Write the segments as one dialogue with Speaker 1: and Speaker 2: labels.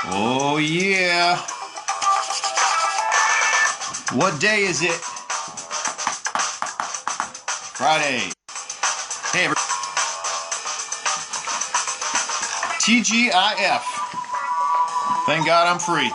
Speaker 1: Oh yeah. What day is it? Friday. Hey, TGIF. Thank God I'm free.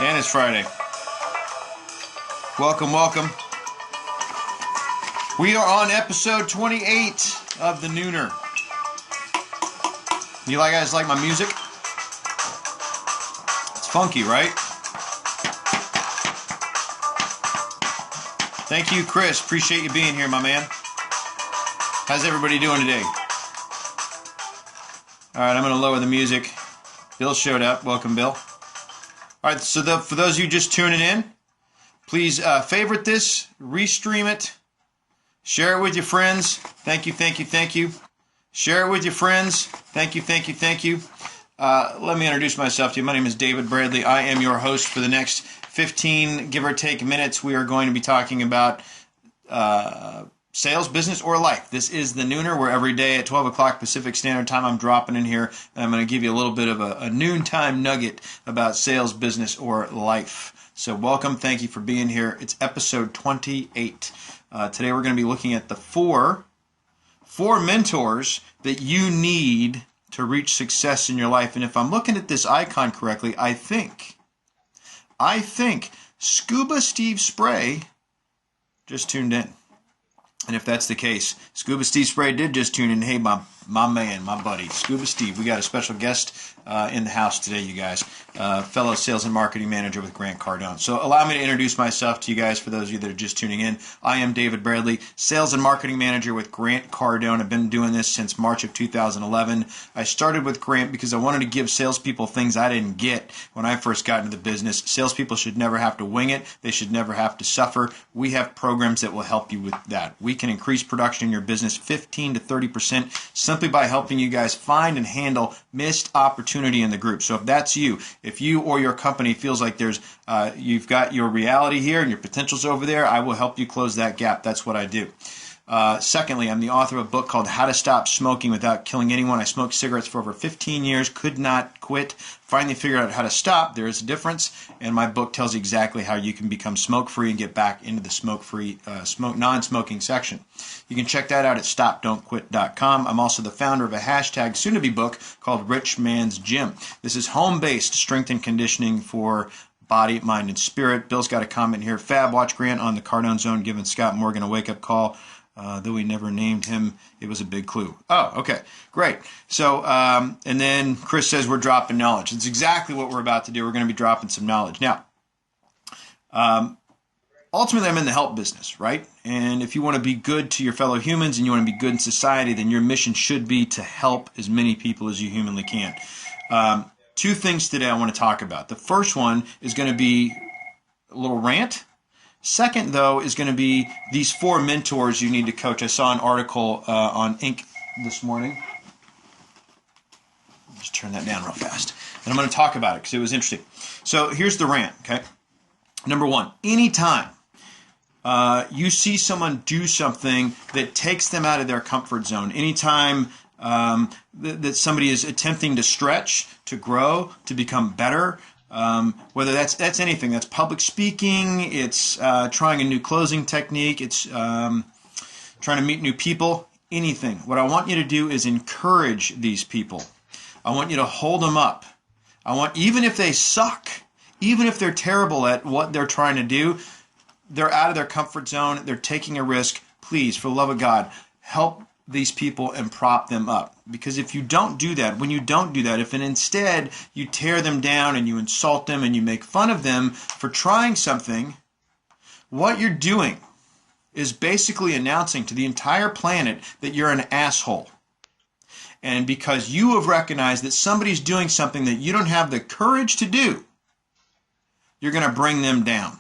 Speaker 1: And it's Friday. Welcome, welcome. We are on episode 28 of the Nooner. You guys like my music? It's funky, right? Thank you, Chris. Appreciate you being here, my man. How's everybody doing today? All right, I'm going to lower the music. Bill showed up. Welcome, Bill. All right, so for those of you just tuning in, please favorite this, restream it, share it with your friends. Thank you, thank you, thank you. Share it with your friends. Thank you, thank you, thank you. Let me introduce myself to you. My name is David Bradley. I am your host for the next 15, give or take, minutes. We are going to be talking about sales, business, or life. This is the Nooner, where every day at 12 o'clock Pacific Standard Time I'm dropping in here, and I'm going to give you a little bit of a noontime nugget about sales, business, or life. So welcome. Thank you for being here. It's episode 28. Today we're going to be looking at the four mentors that you need to reach success in your life. And if I'm looking at this icon correctly, I think Scuba Steve Spray just tuned in. And if that's the case, Scuba Steve Spray did just tune in. Hey, my man, my buddy, Scuba Steve. We got a special guest in the house today, you guys. Fellow sales and marketing manager with Grant Cardone. So allow me to introduce myself to you guys for those of you that are just tuning in. I am David Bradley, sales and marketing manager with Grant Cardone. I've been doing this since March of 2011. I started with Grant because I wanted to give salespeople things I didn't get when I first got into the business. Salespeople should never have to wing it. They should never have to suffer. We have programs that will help you with that. We can increase production in your business 15 to 30% simply by helping you guys find and handle missed opportunity in the group. So if that's you, if you or your company feels like there's you've got your reality here and your potential's over there, I will help you close that gap. That's what I do. Secondly, I'm the author of a book called How to Stop Smoking Without Killing Anyone. I smoked cigarettes for over 15 years, could not quit. Finally figured out how to stop. There is a difference, and my book tells you exactly how you can become smoke-free and get back into the smoke-free, non-smoking section. You can check that out at stopdon'tquit.com. I'm also the founder of a hashtag soon-to-be book called Rich Man's Gym. This is home-based strength and conditioning for body, mind, and spirit. Bill's got a comment here. Fab, watch Grant on the Cardone Zone giving Scott Morgan a wake-up call. Though we never named him, it was a big clue. Oh, okay, great. So, and then Chris says we're dropping knowledge. It's exactly what we're about to do. We're going to be dropping some knowledge. Now, ultimately, I'm in the help business, right? And if you want to be good to your fellow humans and you want to be good in society, then your mission should be to help as many people as you humanly can. Two things today I want to talk about. The first one is going to be a little rant. Second, though, is going to be these four mentors you need to coach. I saw an article on Inc. this morning. Just turn that down real fast. And I'm going to talk about it because it was interesting. So here's the rant, okay? Number one, anytime you see someone do something that takes them out of their comfort zone, anytime that somebody is attempting to stretch, to grow, to become better, whether that's anything, that's public speaking, it's trying a new closing technique, it's trying to meet new people, anything. What I want you to do is encourage these people. I want you to hold them up. Even if they suck, even if they're terrible at what they're trying to do, they're out of their comfort zone, they're taking a risk. Please, for the love of God, help these people and prop them up. Because if you don't do that, if instead you tear them down and you insult them and you make fun of them for trying something, what you're doing is basically announcing to the entire planet that you're an asshole. And because you have recognized that somebody's doing something that you don't have the courage to do, you're going to bring them down.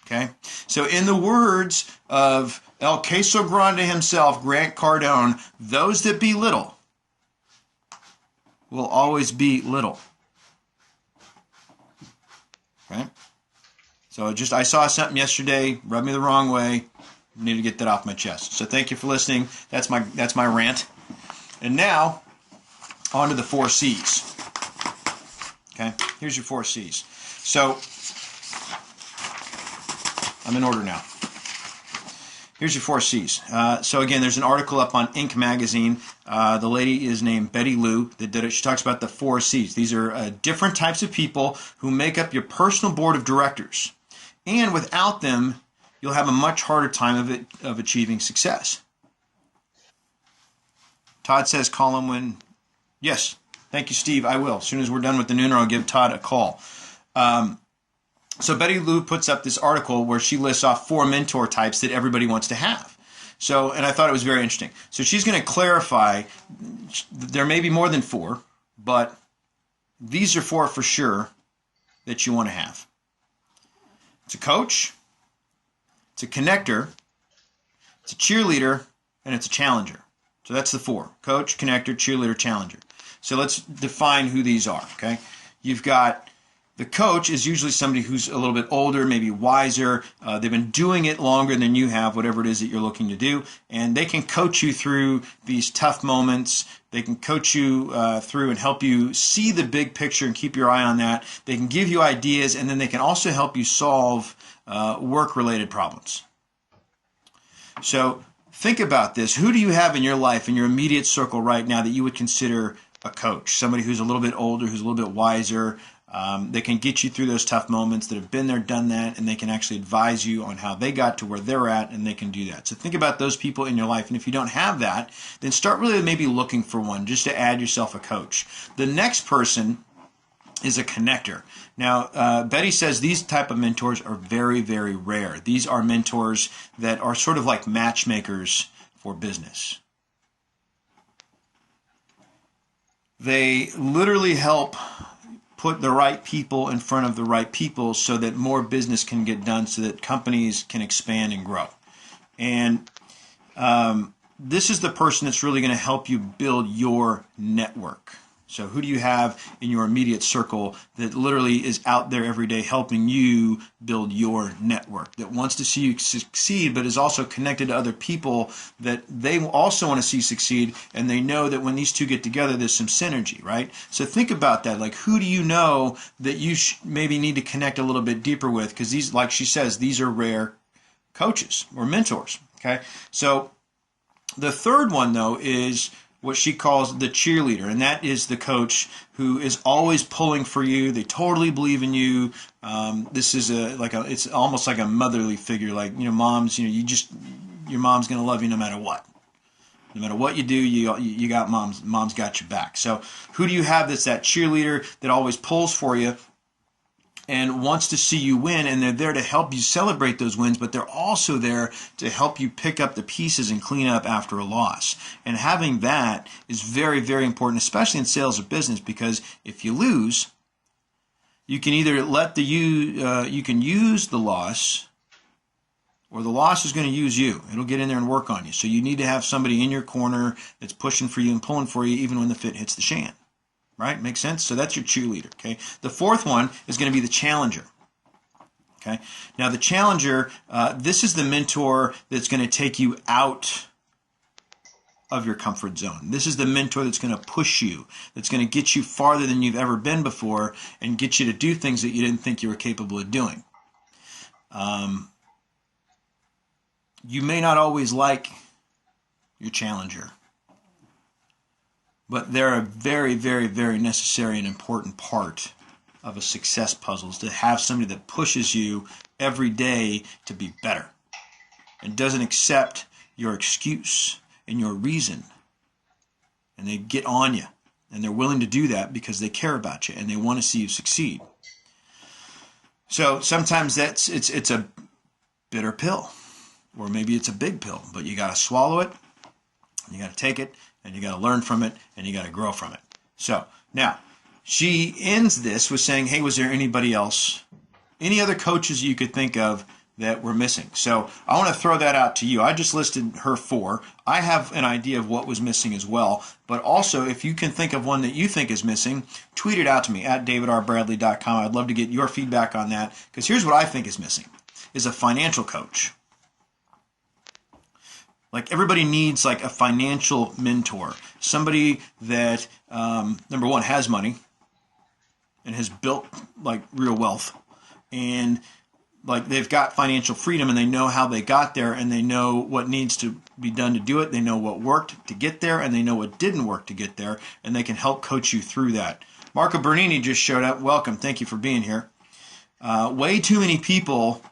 Speaker 1: Okay? So in the words of El Queso Grande himself, Grant Cardone, those that be little will always be little. Right? So I saw something yesterday, rubbed me the wrong way. I need to get that off my chest. So thank you for listening. That's my rant. And now on to the 4 C's. Okay, here's your 4 C's. So, I'm in order now. Here's your 4 C's. So again, there's an article up on Inc. magazine. The lady is named Betty Lou that did it. She talks about the 4 C's. These are different types of people who make up your personal board of directors. And without them, you'll have a much harder time of achieving success. Todd says, call him when... Yes. Thank you, Steve. I will. As soon as we're done with the nooner, I'll give Todd a call. So Betty Lou puts up this article where she lists off 4 mentor types that everybody wants to have. So, and I thought it was very interesting. So she's going to clarify, there may be more than 4, but these are 4 for sure that you want to have. It's a coach, it's a connector, it's a cheerleader, and it's a challenger. So that's the 4. Coach, connector, cheerleader, challenger. So let's define who these are, okay? You've got the coach is usually somebody who's a little bit older, maybe wiser. They've been doing it longer than you have, whatever it is that you're looking to do. And they can coach you through these tough moments. They can coach you through and help you see the big picture and keep your eye on that. They can give you ideas, and then they can also help you solve work-related problems. So think about this. Who do you have in your life, in your immediate circle right now, that you would consider a coach? Somebody who's a little bit older, who's a little bit wiser. They can get you through those tough moments, that have been there, done that, and they can actually advise you on how they got to where they're at, and they can do that. So think about those people in your life, and if you don't have that, then start really maybe looking for one just to add yourself a coach. The next person is a connector. Now, Betty says these type of mentors are very, very rare. These are mentors that are sort of like matchmakers for business. They literally help put the right people in front of the right people so that more business can get done, so that companies can expand and grow. And this is the person that's really going to help you build your network. So who do you have in your immediate circle that literally is out there every day helping you build your network, that wants to see you succeed, but is also connected to other people that they also want to see succeed, and they know that when these two get together, there's some synergy, right? So think about that. Like, who do you know that you maybe need to connect a little bit deeper with? Because these, like she says, these are rare coaches or mentors, okay? So the third one, though, is what she calls the cheerleader, and that is the coach who is always pulling for you. They totally believe in you. This is it's almost like a motherly figure, like, moms. Your mom's going to love you no matter what. No matter what you do, you got moms. Mom's got your back. So who do you have that's that cheerleader that always pulls for you and wants to see you win, and they're there to help you celebrate those wins, but they're also there to help you pick up the pieces and clean up after a loss. And having that is very, very important, especially in sales or business, because if you lose, you can either you can use the loss, or the loss is going to use you. It'll get in there and work on you. So you need to have somebody in your corner that's pushing for you and pulling for you even when the fit hits the shan. Right? Makes sense? So that's your cheerleader. Okay. The fourth one is going to be the challenger. Okay. Now the challenger, this is the mentor that's going to take you out of your comfort zone. This is the mentor that's going to push you, that's going to get you farther than you've ever been before, and get you to do things that you didn't think you were capable of doing. You may not always like your challenger, but they're a very, very, very necessary and important part of a success puzzle, is to have somebody that pushes you every day to be better and doesn't accept your excuse and your reason. And they get on you, and they're willing to do that because they care about you and they want to see you succeed. So sometimes it's a bitter pill, or maybe it's a big pill, but you got to swallow it, you got to take it, and you got to learn from it, and you got to grow from it. So now she ends this with saying, hey, was there anybody else, any other coaches you could think of that were missing? So I want to throw that out to you. I just listed her 4. I have an idea of what was missing as well, but also if you can think of one that you think is missing, tweet it out to me at davidrbradley.com. I'd love to get your feedback on that, because here's what I think is missing, is a financial coach. Like everybody needs like a financial mentor, somebody that number one has money and has built like real wealth, and like they've got financial freedom and they know how they got there and they know what needs to be done to do it. They know what worked to get there and they know what didn't work to get there, and they can help coach you through that. Marco Bernini just showed up. Welcome. Thank you for being here. Way too many people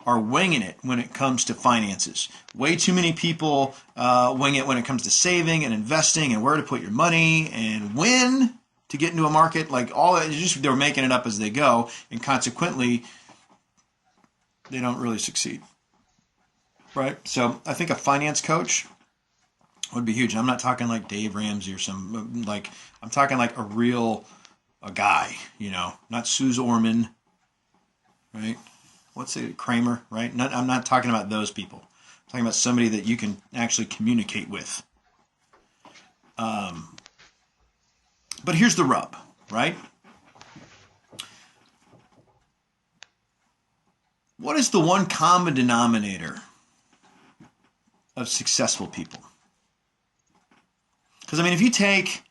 Speaker 1: are winging it when it comes to finances. Way too many people wing it when it comes to saving and investing and where to put your money and when to get into a market. Like all that, just they're making it up as they go, and consequently, they don't really succeed. Right? So I think a finance coach would be huge. And I'm not talking like Dave Ramsey or some, like, I'm talking like a guy, you know, not Suze Orman, right? What's it, Kramer, right? I'm not talking about those people. I'm talking about somebody that you can actually communicate with. But here's the rub, right? What is the one common denominator of successful people? Because, I mean, if you take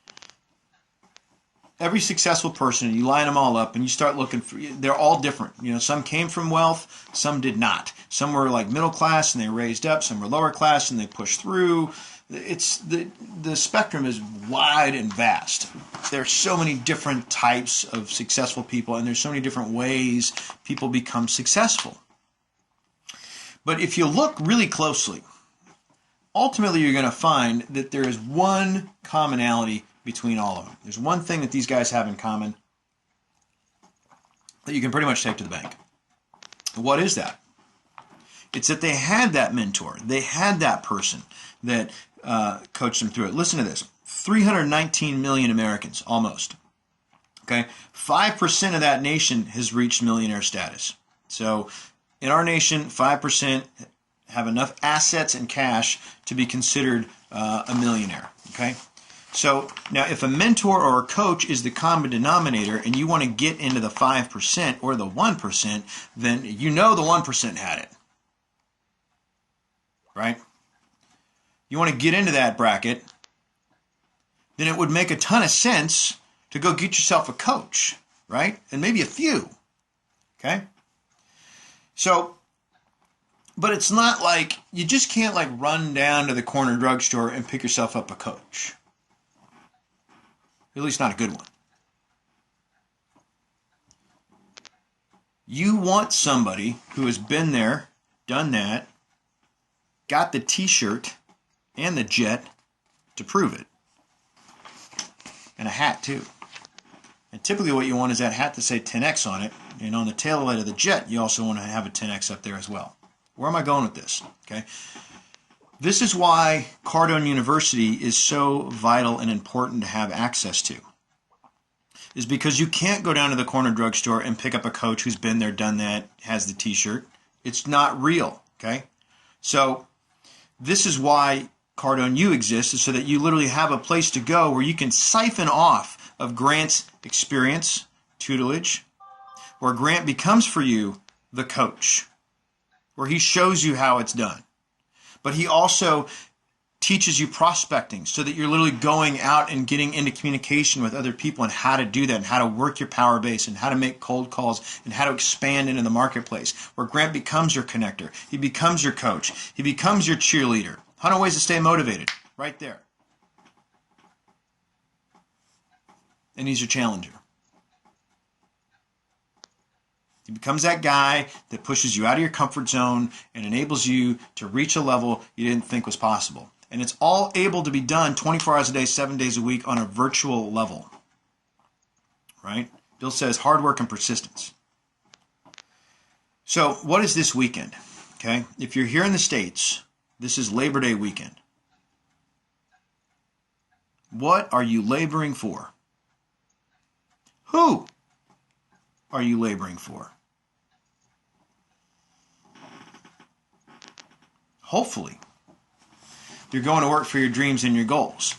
Speaker 1: every successful person and you line them all up and you start looking for, they're all different. You know, some came from wealth, some did not. Some were like middle class and they raised up. Some were lower class and they pushed through. It's the spectrum is wide and vast. There's so many different types of successful people, and there's so many different ways people become successful. But if you look really closely, ultimately you're going to find that there is one commonality between all of them. There's one thing that these guys have in common that you can pretty much take to the bank. What is that? It's that they had that mentor. They had that person that coached them through it. Listen to this. 319 million Americans, almost. Okay? 5% of that nation has reached millionaire status. So in our nation, 5% have enough assets and cash to be considered a millionaire. Okay? So now if a mentor or a coach is the common denominator and you want to get into the 5% or the 1%, then you know the 1% had it. Right? You want to get into that bracket, then it would make a ton of sense to go get yourself a coach, right? And maybe a few. Okay? So, but it's not like, you just can't like run down to the corner drugstore and pick yourself up a coach. At least not a good one. You want somebody who has been there, done that, got the t-shirt and the jet to prove it. And a hat too. And typically what you want is that hat to say 10X on it. And on the tail light of the jet, you also want to have a 10X up there as well. Where am I going with this? Okay. This is why Cardone University is so vital and important to have access to. Is because you can't go down to the corner drugstore and pick up a coach who's been there, done that, has the t-shirt. It's not real. Okay. So this is why Cardone U exists, is so that you literally have a place to go where you can siphon off of Grant's experience, tutelage, where Grant becomes for you the coach, where he shows you how it's done. But he also teaches you prospecting so that you're literally going out and getting into communication with other people and how to do that and how to work your power base and how to make cold calls and how to expand into the marketplace, where Grant becomes your connector. He becomes your coach. He becomes your cheerleader. 100 ways to stay motivated, right there. And he's your challenger. He becomes that guy that pushes you out of your comfort zone and enables you to reach a level you didn't think was possible. And it's all able to be done 24 hours a day, 7 days a week on a virtual level. Right? Bill says hard work and persistence. So what is this weekend? Okay? If you're here in the States, this is Labor Day weekend. What are you laboring for? Who are you laboring for? Hopefully, you're going to work for your dreams and your goals.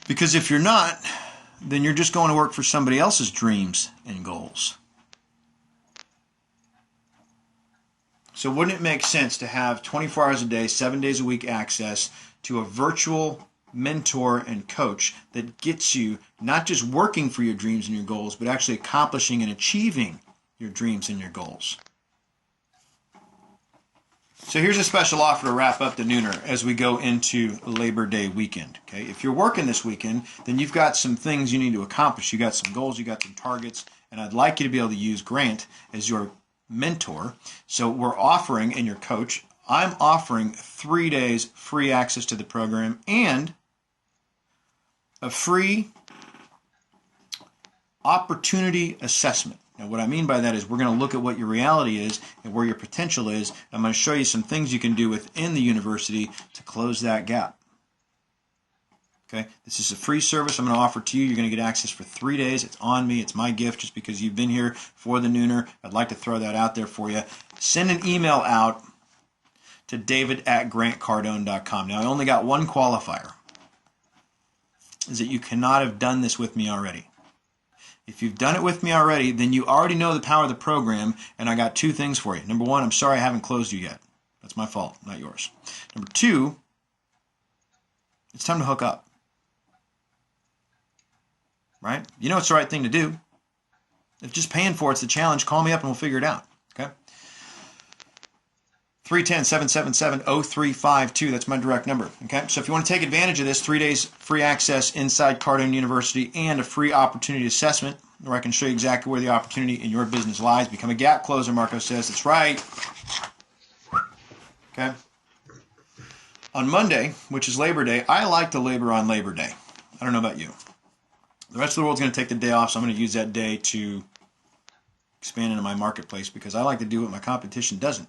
Speaker 1: Because if you're not, then you're just going to work for somebody else's dreams and goals. So wouldn't it make sense to have 24 hours a day, 7 days a week access to a virtual mentor and coach that gets you not just working for your dreams and your goals, but actually accomplishing and achieving your dreams and your goals? So here's a special offer to wrap up the Nooner as we go into Labor Day weekend. Okay, if you're working this weekend, then you've got some things you need to accomplish. You got some goals, you got some targets, and I'd like you to be able to use Grant as your mentor. So we're offering, and your coach, I'm offering 3 days free access to the program and a free opportunity assessment. Now, what I mean by that is we're going to look at what your reality is and where your potential is. I'm going to show you some things you can do within the university to close that gap. Okay, this is a free service I'm going to offer to you. You're going to get access for 3 days. It's on me. It's my gift just because you've been here for the Nooner. I'd like to throw that out there for you. Send an email out to david@grantcardone.com. Now, I only got one qualifier, is that you cannot have done this with me already. If you've done it with me already, then you already know the power of the program, and I got 2 things for you. Number 1, I'm sorry I haven't closed you yet. That's my fault, not yours. Number 2, it's time to hook up. Right? You know it's the right thing to do. If just paying for it's the challenge, call me up and we'll figure it out. Okay? 310-777-0352. That's my direct number. Okay? So if you want to take advantage of this, 3 days free access inside Cardone University and a free opportunity assessment where I can show you exactly where the opportunity in your business lies. Become a gap closer, Marco says. That's right. Okay? On Monday, which is Labor Day, I like to labor on Labor Day. I don't know about you. The rest of the world's going to take the day off, so I'm going to use that day to expand into my marketplace because I like to do what my competition doesn't.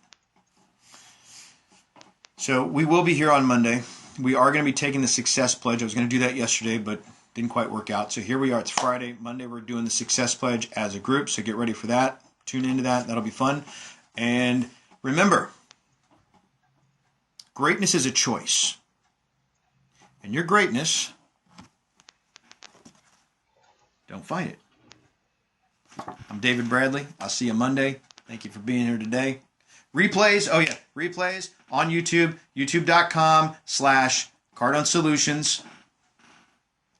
Speaker 1: So we will be here on Monday. We are going to be taking the Success Pledge. I was going to do that yesterday, but didn't quite work out. So here we are. It's Friday. Monday we're doing the Success Pledge as a group, so get ready for that. Tune into that. That'll be fun. And remember, greatness is a choice. And your greatness, don't fight it. I'm David Bradley. I'll see you Monday. Thank you for being here today. Replays, replays on YouTube, youtube.com/Cardone Solutions.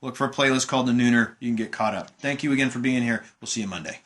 Speaker 1: Look for a playlist called The Nooner. You can get caught up. Thank you again for being here. We'll see you Monday.